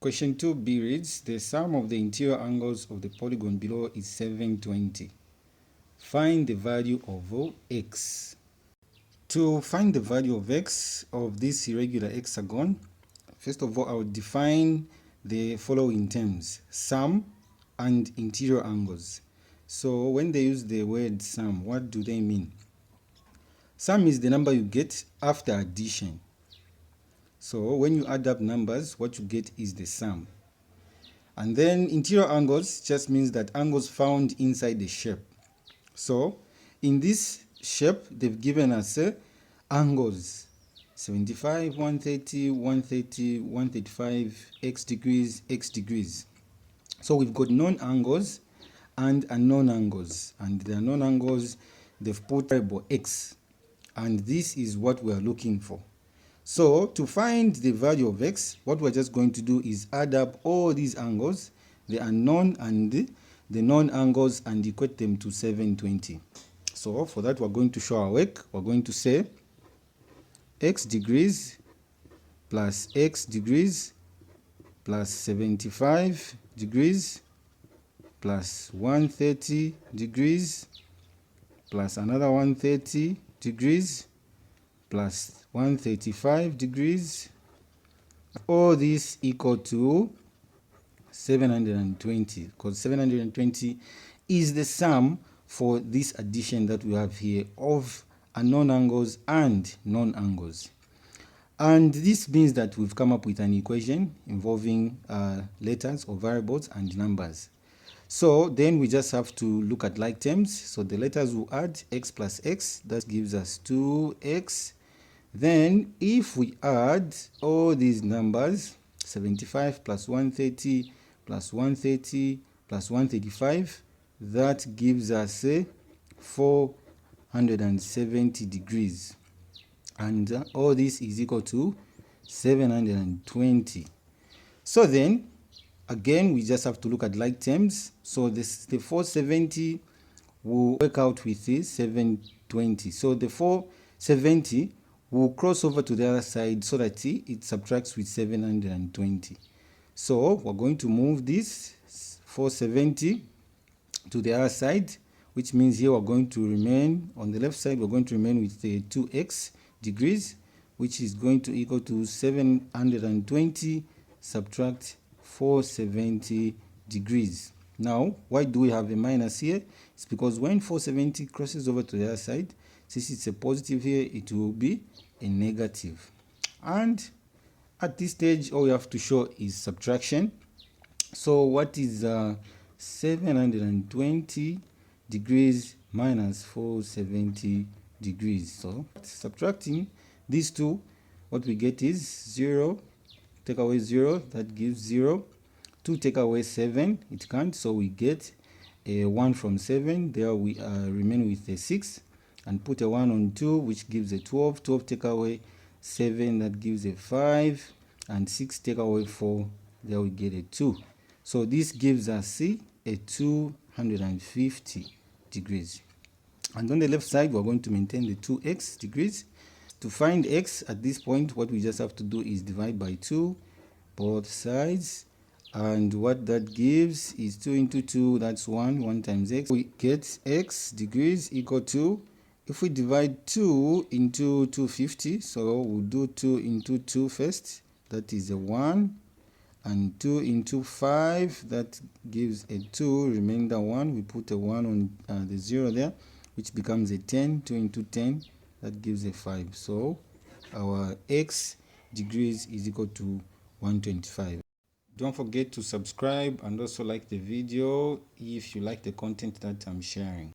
Question 2b reads, the sum of the interior angles of the polygon below is 720. Find the value of x. To find the value of x of this irregular hexagon, first of all, I would define the following terms: sum and interior angles. So when they use the word sum, what do they mean? Sum is the number you get after addition. So when you add up numbers, what you get is the sum. And then interior angles just means that angles found inside the shape. So in this shape, they've given us angles 75, 130, 130, 135, x degrees. So we've got known angles and unknown angles. And the unknown angles, they've put variable x. And this is what we are looking for. So to find the value of x, what we're just going to do is add up all these angles, the unknown and the known angles, and equate them to 720. So for that, we're going to show our work. We're going to say x degrees plus x degrees plus 75 degrees plus 130 degrees plus another 130 degrees plus 135 degrees. All this equal to 720, because 720 is the sum for this addition that we have here of unknown angles and known angles. And this means that we've come up with an equation involving letters or variables and numbers. So then we just have to look at like terms. So the letters will add x plus x, that gives us 2x. Then if we add all these numbers, 75 plus 130 plus 130 plus 135, that gives us 470 degrees. And all this is equal to 720. So then, again, we just have to look at like terms. So the 470 will work out with the 720. So the 470 will cross over to the other side so that it subtracts with 720. So we're going to move this 470 to the other side, which means here we're going to remain on the left side, we're going to remain with the 2x degrees, which is going to equal to 720 subtract 470 degrees. Now, why do we have a minus here? It's because when 470 crosses over to the other side, since it's a positive here, it will be a negative. And at this stage, all we have to show is subtraction. So what is 720 degrees minus 470 degrees? So subtracting these two, what we get is 0. Take away 0, that gives 0. 2 take away 7, it can't, so we get a 1 from 7. There we remain with a 6, and put a 1 on 2, which gives a 12. 12 take away 7, that gives a 5, and 6 take away 4, there we get a 2. So this gives us a 250 degrees. And on the left side, we're going to maintain the 2x degrees. To find x at this point, what we just have to do is divide by 2 both sides. And what that gives is 2 into 2, that's 1. 1 times x. We get x degrees equal to, if we divide 2 into 250, so we'll do 2 into 2 first. That is a 1. And 2 into 5, that gives a 2. Remainder 1, we put a 1 on the 0 there, which becomes a 10. 2 into 10, that gives a 5. So our x degrees is equal to 125. Don't forget to subscribe and also like the video if you like the content that I'm sharing.